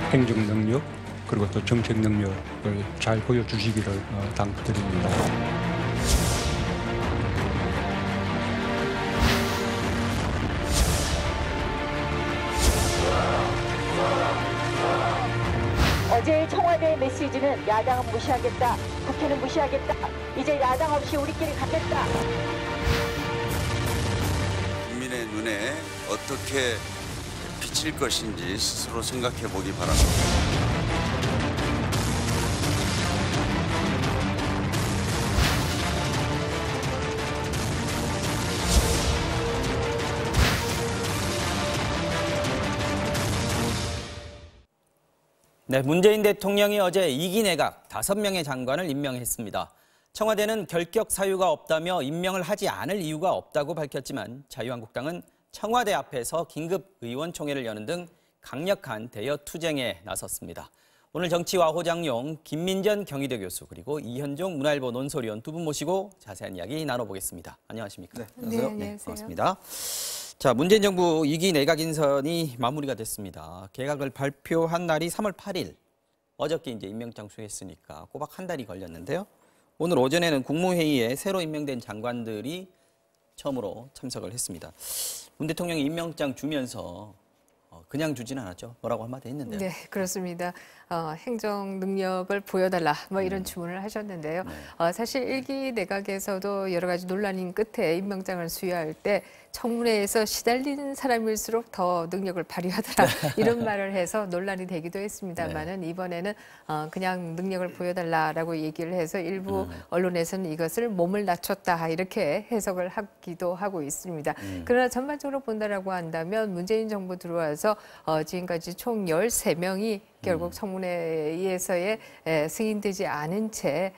행정 능력 그리고 또 정책 능력을 잘 보여주시기를 당부드립니다. 어제 청와대의 메시지는 야당은 무시하겠다, 국회는 무시하겠다, 이제 야당 없이 우리끼리 가겠다. 국민의 눈에 어떻게 비칠 것인지 스스로 생각해 보기 바랍니다. 네, 문재인 대통령이 어제 2기 내각 5명의 장관을 임명했습니다. 청와대는 결격 사유가 없다며 임명을 하지 않을 이유가 없다고 밝혔지만 자유한국당은 청와대 앞에서 긴급 의원총회를 여는 등 강력한 대여 투쟁에 나섰습니다. 오늘 정치와 호장용 김민전 경희대 교수 그리고 이현종 문화일보 논설위원 두 분 모시고 자세한 이야기 나눠보겠습니다. 안녕하십니까? 네, 안녕하세요. 네, 반갑습니다. 자, 문재인 정부 2기 내각 인선이 마무리가 됐습니다. 개각을 발표한 날이 3월 8일. 어저께 이제 임명장 수했으니까 꼬박 한 달이 걸렸는데요. 오늘 오전에는 국무회의에 새로 임명된 장관들이 처음으로 참석을 했습니다. 문 대통령이 임명장 주면서 그냥 주진 않았죠. 뭐라고 한마디 했는데요. 네, 그렇습니다. 행정 능력을 보여달라 뭐 이런 주문을 하셨는데요. 네. 사실 1기 내각에서도 여러 가지 논란인 끝에 임명장을 수여할 때 청문회에서 시달리는 사람일수록 더 능력을 발휘하더라 이런 말을 해서 논란이 되기도 했습니다만은 네. 이번에는 그냥 능력을 보여달라라고 얘기를 해서 일부 언론에서는 이것을 몸을 낮췄다 이렇게 해석을 하기도 하고 있습니다. 그러나 전반적으로 본다라고 한다면 문재인 정부 들어와서 지금까지 총 13명이 결국 청문회에서의 승인되지 않은 채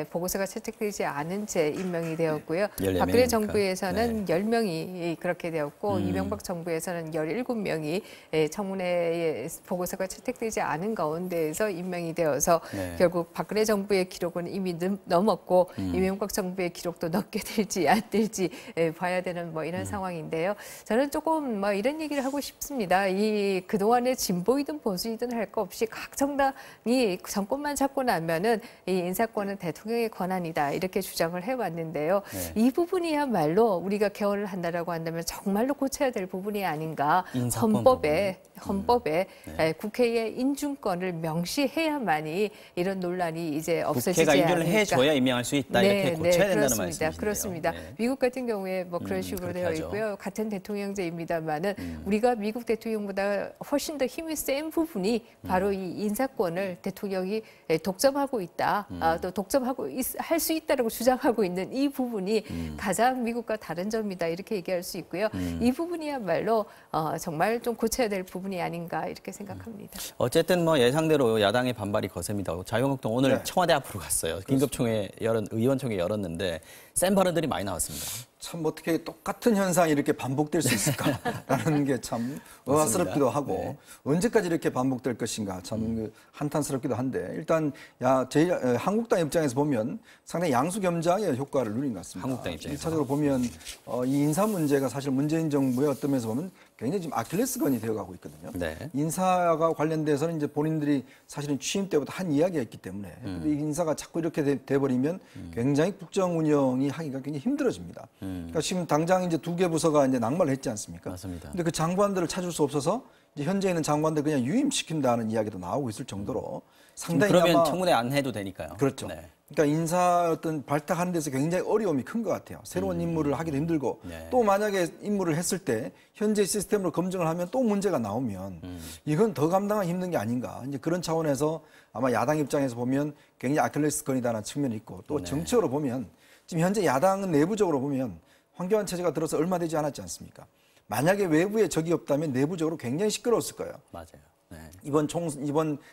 보고서가 채택되지 않은 채 임명이 되었고요. 박근혜 정부에서는 10명이 그렇게 되었고 이명박 정부에서는 17명이 청문회에 보고서가 채택되지 않은 가운데에서 임명이 되어서 결국 박근혜 정부의 기록은 이미 넘었고 이명박 정부의 기록도 넘게 될지 안 될지 봐야 되는 뭐 이런 상황인데요. 저는 조금 뭐 이런 얘기를 하고 싶습니다. 이 그동안에 진보이든 보수이든 할 거 없이 각 정당이 정권만 잡고 나면은 이 인사권은 대통령의 권한이다 이렇게 주장을 해왔는데요. 이 부분이야말로 우리가 개헌을 한다라고 한다면 정말로 고쳐야 될 부분이 아닌가. 헌법에 국회의 인준권을 명시해야만이 이런 논란이 이제 없어지지 않을까. 국회가 인준을 해줘야 임명할 수 있다 이렇게 고쳐야 된다는 말씀이신데요. 그렇습니다. 미국 같은 경우에 뭐 그런 식으로 되어 있고요. 같은 대통령제입니다만은 우리가 미국 대통령보다 훨씬 더 힘이 센 부분이 바로 이 인사권을 대통령이 독점하고 있다. 또 독점하고 할 수 있다라고 주장하고 있는 이 부분이 가장 미국과 다른 점이다 이렇게 얘기할 수 있고요. 이 부분이야말로 정말 좀 고쳐야 될 부분이 아닌가 이렇게 생각합니다. 어쨌든 뭐 예상대로 야당의 반발이 거셉니다. 자유한국당 오늘 청와대 앞으로 갔어요. 긴급총회 의원총회 열었는데 센 발언들이 많이 나왔습니다. 참 어떻게 똑같은 현상이 이렇게 반복될 수 있을까라는 게 참 의아스럽기도 하고 언제까지 이렇게 반복될 것인가 참 한탄스럽기도 한데 일단 저희 한국당 입장에서 보면 상당히 양수겸장의 효과를 누린 것 같습니다. 한국당 입장에서. 1차적으로 보면 이 인사 문제가 사실 문재인 정부의 어떤 면에서 보면 굉장히 지금 아킬레스건이 되어가고 있거든요. 네. 인사가 관련돼서는 이제 본인들이 사실은 취임 때부터 한 이야기였기 때문에 이 인사가 자꾸 이렇게 돼버리면 굉장히 국정 운영이 하기가 굉장히 힘들어집니다. 그러니까 지금 당장 이제 2개 부서가 이제 낙마를 했지 않습니까? 맞습니다. 근데 그 장관들을 찾을 수 없어서 이제 현재 있는 장관들 그냥 유임시킨다는 이야기도 나오고 있을 정도로 상당히 그러면 아마 청문회 안 해도 되니까요. 그렇죠. 네. 그러니까 인사 어떤 발탁하는 데서 굉장히 어려움이 큰 것 같아요. 새로운 인물을 하기도 힘들고 또 만약에 임무를 했을 때 현재 시스템으로 검증을 하면 또 문제가 나오면 이건 더 감당하기 힘든 게 아닌가. 이제 그런 차원에서 아마 야당 입장에서 보면 굉장히 아킬레스건이다라는 측면이 있고 또 정치적으로 보면 지금 현재 야당은 내부적으로 보면 황교안 체제가 들어서 얼마 되지 않았지 않습니까? 만약에 외부에 적이 없다면 내부적으로 굉장히 시끄러웠을 거예요. 맞아요. 네. 이번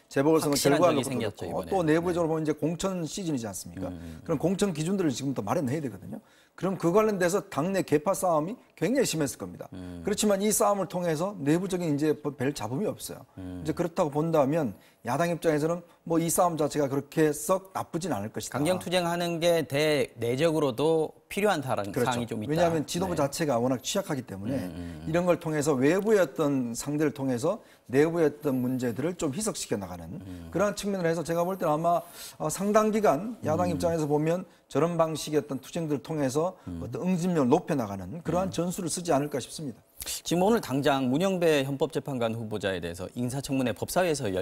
재보궐선거 결과로 생겼죠, 그렇고 또 내부적으로 보면 이제 공천 시즌이지 않습니까? 그런 공천 기준들을 지금부터 마련해야 되거든요. 그럼 그 관련돼서 당내 계파 싸움이 굉장히 심했을 겁니다. 그렇지만 이 싸움을 통해서 내부적인 이제 별 잡음이 없어요. 이제 그렇다고 본다면 야당 입장에서는 뭐 이 싸움 자체가 그렇게 썩 나쁘진 않을 것이다. 강경투쟁하는 게 대내적으로도 필요한 사항이 좀 있다. 왜냐하면 지도부 자체가 워낙 취약하기 때문에 이런 걸 통해서 외부의 어떤 상대를 통해서 내부의 어떤 문제들을 좀 희석시켜 나가는 그러한 측면을 해서 제가 볼 때는 아마 상당 기간 야당 입장에서 보면 저런 방식의 어떤 투쟁들을 통해서 어떤 응집력을 높여 나가는 그러한 전술을 쓰지 않을까 싶습니다. 지금 오늘 당장 문영배 헌법재판관 후보자에 대해서 인사청문회 법사위에서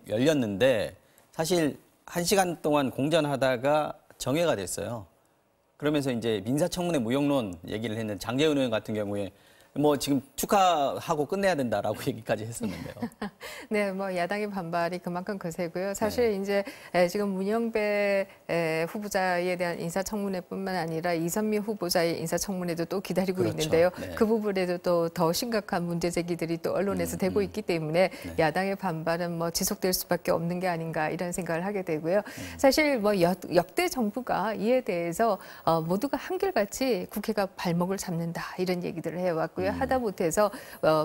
열렸는데 사실 1시간 동안 공전하다가 정회가 됐어요. 그러면서 이제 민사청문회 무용론 얘기를 했는 장제원 의원 같은 경우에 뭐 지금 축하하고 끝내야 된다라고 얘기까지 했었는데요. 네, 뭐 야당의 반발이 그만큼 거세고요. 사실 이제 지금 문영배 후보자에 대한 인사청문회뿐만 아니라 이선미 후보자의 인사청문회도 또 기다리고 그렇죠. 있는데요. 네. 그 부분에도 또 더 심각한 문제 제기들이 또 언론에서 되고 있기 때문에 야당의 반발은 뭐 지속될 수밖에 없는 게 아닌가 이런 생각을 하게 되고요. 사실 뭐 역대 정부가 이에 대해서 모두가 한결같이 국회가 발목을 잡는다 이런 얘기들을 해왔고. 하다 못해서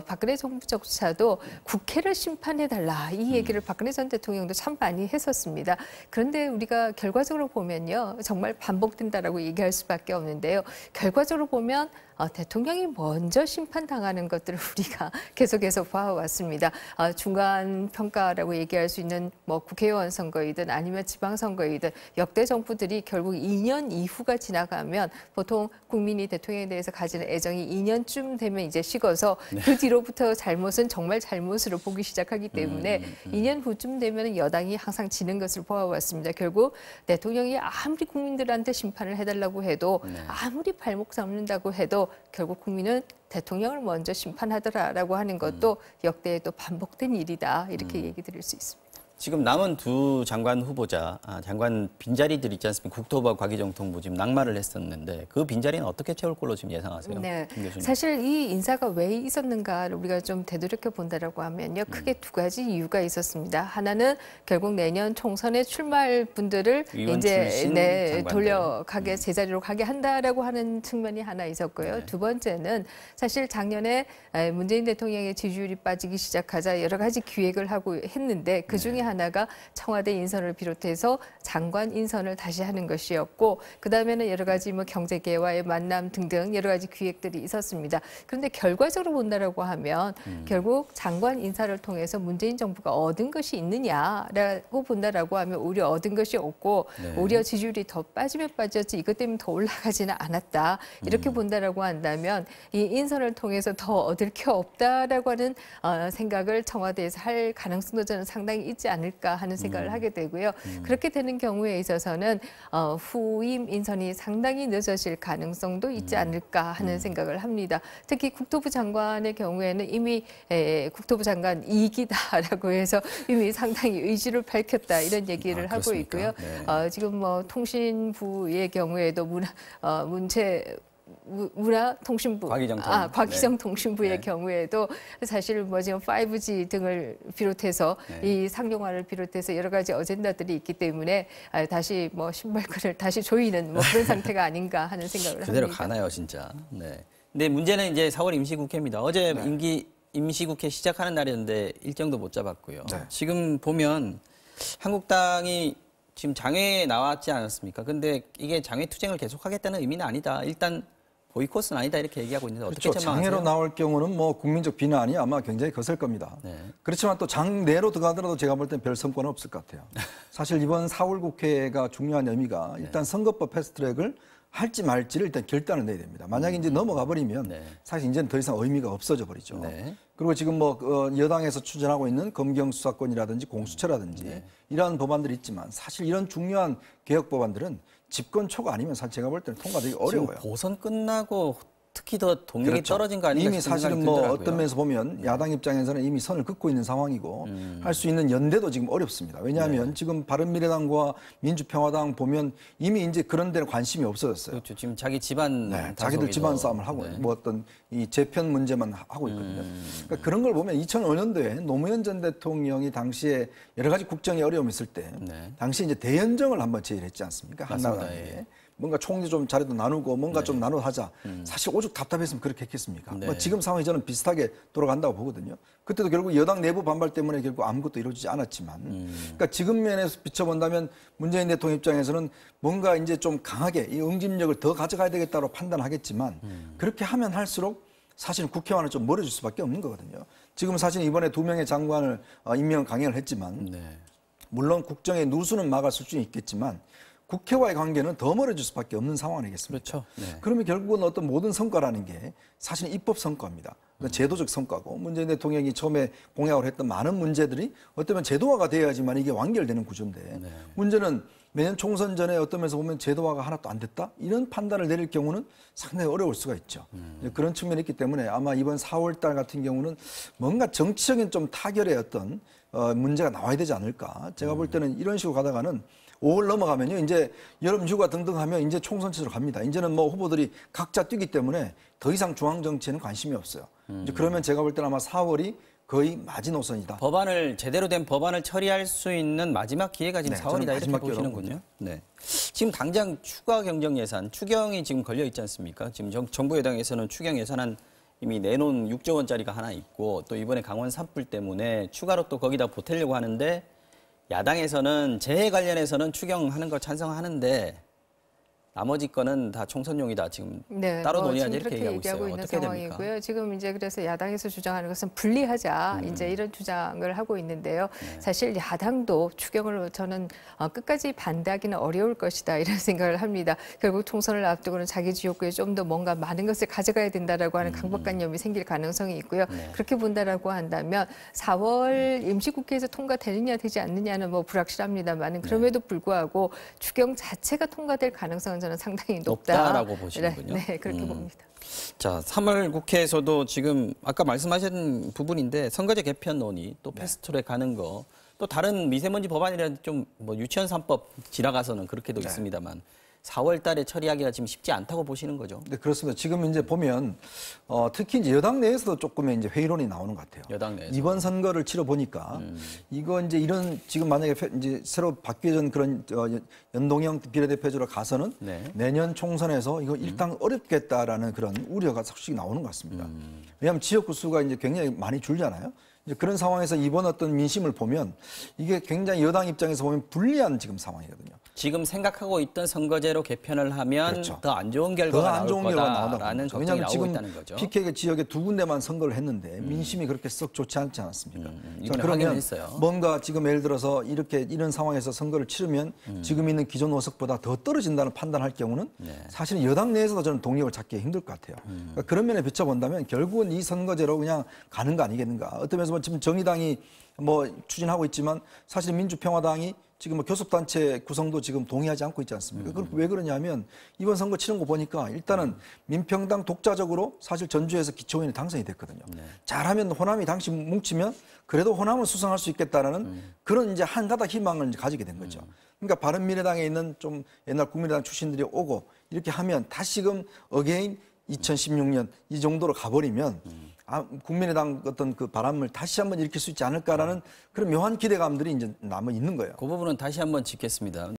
박근혜 정부조차도 국회를 심판해달라 이 얘기를 박근혜 전 대통령도 참 많이 했었습니다. 그런데 우리가 결과적으로 보면요. 정말 반복된다라고 얘기할 수밖에 없는데요. 결과적으로 보면 대통령이 먼저 심판당하는 것들을 우리가 계속해서 봐왔습니다. 중간 평가라고 얘기할 수 있는 뭐 국회의원 선거이든 아니면 지방선거이든 역대 정부들이 결국 2년 이후가 지나가면 보통 국민이 대통령에 대해서 가지는 애정이 2년쯤 되면 이제 식어서 그 뒤로부터 잘못은 정말 잘못으로 보기 시작하기 때문에 2년 후쯤 되면 여당이 항상 지는 것을 보아왔습니다. 결국 대통령이 아무리 국민들한테 심판을 해달라고 해도 아무리 발목 잡는다고 해도 결국 국민은 대통령을 먼저 심판하더라라고 하는 것도 역대에 또 반복된 일이다 이렇게 얘기 드릴 수 있습니다. 지금 남은 두 장관 후보자, 장관 빈자리들 있지 않습니까? 국토부와 과기정통부 지금 낙마를 했었는데 그 빈자리는 어떻게 채울 걸로 지금 예상하세요? 네, 김 교수님. 사실 이 인사가 왜 있었는가를 우리가 좀 되돌이켜 본다라고 하면요, 크게 두 가지 이유가 있었습니다. 하나는 결국 내년 총선에 출마할 분들을 이제 돌려가게 제자리로 가게 한다라고 하는 측면이 하나 있었고요. 두 번째는 사실 작년에 문재인 대통령의 지지율이 빠지기 시작하자 여러 가지 기획을 하고 했는데 그 중에 하나가 청와대 인선을 비롯해서 장관 인선을 다시 하는 것이었고 그다음에는 여러 가지 뭐 경제계와의 만남 등등 여러 가지 기획들이 있었습니다. 그런데 결과적으로 본다라고 하면 결국 장관 인사를 통해서 문재인 정부가 얻은 것이 있느냐라고 본다라고 하면 오히려 얻은 것이 없고 오히려 지지율이 더 빠지면 빠졌지 이것 때문에 더 올라가지는 않았다. 이렇게 본다라고 한다면 이 인선을 통해서 더 얻을 게 없다라고 하는 생각을 청와대에서 할 가능성도 저는 상당히 있지 않을까 하는 생각을 하게 되고요. 그렇게 되는 경우에 있어서는 후임 인선이 상당히 늦어질 가능성도 있지 않을까 하는 생각을 합니다. 특히 국토부 장관의 경우에는 이미 국토부 장관 2기다라고 해서 이미 상당히 의지를 밝혔다 이런 얘기를 하고 있고요. 지금 뭐 통신부의 경우에도 문화통신부, 과기정통신부의 경우에도 사실 뭐 지금 5G 등을 비롯해서 이 상용화를 비롯해서 여러 가지 어젠다들이 있기 때문에 다시 뭐 신발끈을 다시 조이는 뭐 그런 상태가 아닌가 하는 생각을 그대로 합니다. 가나요, 진짜. 네. 근데 문제는 이제 4월 임시국회입니다. 어제 임시국회 시작하는 날이었는데 일정도 못 잡았고요. 지금 보면 한국당이 지금 장외에 나왔지 않았습니까? 근데 이게 장외 투쟁을 계속하겠다는 의미는 아니다. 일단 보이콧은 아니다 이렇게 얘기하고 있는데 어떻게 그렇죠. 전망하세요? 장외로 나올 경우는 뭐 국민적 비난이 아마 굉장히 거셀 겁니다. 그렇지만 또 장내로 들어가더라도 제가 볼 땐 별 성과는 없을 것 같아요. 사실 이번 4월 국회가 중요한 의미가 일단 선거법 패스트트랙을 할지 말지를 일단 결단을 내야 됩니다. 만약에 이제 넘어가 버리면 사실 이제는 더 이상 의미가 없어져 버리죠. 그리고 지금 뭐 여당에서 추진하고 있는 검경 수사권이라든지 공수처라든지 이러한 법안들이 있지만 사실 이런 중요한 개혁 법안들은 집권 초가 아니면 사실 제가 볼 때는 통과되기 어려워요. 보선 끝나고 특히 더 동력이 떨어진 거 아닌가 이미 사실은 뭐 어떤 면에서 보면 야당 입장에서는 이미 선을 긋고 있는 상황이고 할 수 있는 연대도 지금 어렵습니다. 왜냐하면 지금 바른미래당과 민주평화당 보면 이미 이제 그런 데는 관심이 없어졌어요. 그렇죠. 지금 자기 집안 자기들 집안 싸움을 하고 뭐 어떤 이 재편 문제만 하고 있거든요. 그러니까 그런 걸 보면 2005년도에 노무현 전 대통령이 당시에 여러 가지 국정에 어려움이 있을 때 당시 이제 대연정을 한번 제의를 했지 않습니까? 한나라당에. 뭔가 총리 좀 자리도 나누고 뭔가 좀 나눠 하자. 사실 오죽 답답했으면 그렇게 했겠습니까? 네. 뭐 지금 상황이 저는 비슷하게 돌아간다고 보거든요. 그때도 결국 여당 내부 반발 때문에 결국 아무것도 이루어지지 않았지만, 그러니까 지금 면에서 비춰본다면 문재인 대통령 입장에서는 뭔가 이제 좀 강하게 이 응집력을 더 가져가야 되겠다고 판단하겠지만, 그렇게 하면 할수록 사실 국회와는 좀 멀어질 수밖에 없는 거거든요. 지금 사실 이번에 2명의 장관을 임명 강행을 했지만, 물론 국정의 누수는 막을 수준이 있겠지만 국회와의 관계는 더 멀어질 수밖에 없는 상황 아니겠습니까? 그렇죠. 네. 그러면 결국은 어떤 모든 성과라는 게 사실 입법 성과입니다. 그러니까 제도적 성과고 문재인 대통령이 처음에 공약을 했던 많은 문제들이 어쩌면 제도화가 되어야지만 이게 완결되는 구조인데 문제는 매년 총선 전에 어떤 면에서 보면 제도화가 하나도 안 됐다? 이런 판단을 내릴 경우는 상당히 어려울 수가 있죠. 그런 측면이 있기 때문에 아마 이번 4월 달 같은 경우는 뭔가 정치적인 좀 타결의 어떤 문제가 나와야 되지 않을까. 제가 볼 때는 이런 식으로 가다가는 5월 넘어가면요. 이제 여름 휴가 등등 하면 이제 총선 치러 갑니다. 이제는 뭐 후보들이 각자 뛰기 때문에 더 이상 중앙 정치에는 관심이 없어요. 이제 그러면 제가 볼 때는 아마 4월이 거의 마지노선이다. 법안을 제대로 된 법안을 처리할 수 있는 마지막 기회가 지금 네, 4월이다 저는 이렇게 마지막 보시는군요. 네. 지금 당장 추가 경정 예산, 추경이 지금 걸려 있지 않습니까? 지금 정부 여당에서는 추경 예산안 이미 내놓은 6조 원짜리가 하나 있고 또 이번에 강원 산불 때문에 추가로 또 거기다 보태려고 하는데 야당에서는 재해 관련해서는 추경하는 거 찬성하는데 나머지 거는 다 총선용이다. 지금 네, 따로 논의하지 지금 이렇게 그렇게 얘기하고 있어요. 있는 어떻게 상황이고요. 됩니까? 지금 이제 그래서 야당에서 주장하는 것은 분리하자 이제 이런 주장을 하고 있는데요. 사실 야당도 추경을 저는 끝까지 반대하기는 어려울 것이다 이런 생각을 합니다. 결국 총선을 앞두고는 자기 지역구에 좀 더 뭔가 많은 것을 가져가야 된다라고 하는 강박관념이 생길 가능성이 있고요. 그렇게 본다라고 한다면 4월 임시국회에서 통과되느냐 되지 않느냐는 뭐 불확실합니다만은 그럼에도 불구하고 추경 자체가 통과될 가능성은 저는 상당히 높다라고 보시는군요. 네, 그렇게 봅니다. 자, 3월 국회에서도 지금 아까 말씀하신 부분인데 선거제 개편 논의 또 패스트트랙 가는 거 또 다른 미세먼지 법안이라든지 좀 뭐 유치원 3법 지나가서는 그렇게도 있습니다만 4월 달에 처리하기가 지금 쉽지 않다고 보시는 거죠. 네, 그렇습니다. 지금 이제 보면 특히 이제 여당 내에서도 조금의 이제 회의론이 나오는 것 같아요. 여당 내에서. 이번 선거를 치러 보니까 이거 이제 이런 지금 만약에 이제 새로 바뀌어진 그런 연동형 비례대표제로 가서는 내년 총선에서 이거 일단 어렵겠다라는 그런 우려가 솔직히 나오는 것 같습니다. 왜냐하면 지역구 수가 이제 굉장히 많이 줄잖아요. 이제 그런 상황에서 이번 어떤 민심을 보면 이게 굉장히 여당 입장에서 보면 불리한 지금 상황이거든요. 지금 생각하고 있던 선거제로 개편을 하면 그렇죠. 더 안 좋은 결과가 더 안 나올 좋은 결과가 거다라는 나온다는 거죠. 걱정이 왜냐하면 나오고 지금 있다는 거죠. PK 지역에 2군데만 선거를 했는데 민심이 그렇게 썩 좋지 않지 않았습니까? 이번에 그러면 확인했어요. 뭔가 지금 예를 들어서 이런 상황에서 선거를 치르면 지금 있는 기존 노석보다 더 떨어진다는 판단할 경우는 사실은 여당 내에서도 저는 동력을 찾기 힘들 것 같아요. 그러니까 그런 면에 비춰본다면 결국은 이 선거제로 그냥 가는 거 아니겠는가? 어떤 면에서 지금 정의당이 뭐 추진하고 있지만 사실 민주평화당이 지금 뭐 교섭단체 구성도 지금 동의하지 않고 있지 않습니까? 그럼 왜 그러냐면 이번 선거 치른 거 보니까 일단은 민평당 독자적으로 사실 전주에서 기초의원이 당선이 됐거든요. 잘하면 호남이 당시 뭉치면 그래도 호남을 수성할 수 있겠다라는 그런 이제 한 가닥 희망을 이제 가지게 된 거죠. 그러니까 바른미래당에 있는 좀 옛날 국민의당 출신들이 오고 이렇게 하면 다시금 어게인 2016년 이 정도로 가버리면 국민의당 어떤 그 바람을 다시 한번 일으킬 수 있지 않을까라는 그런 묘한 기대감들이 이제 남아 있는 거예요. 그 부분은 다시 한번 짚겠습니다.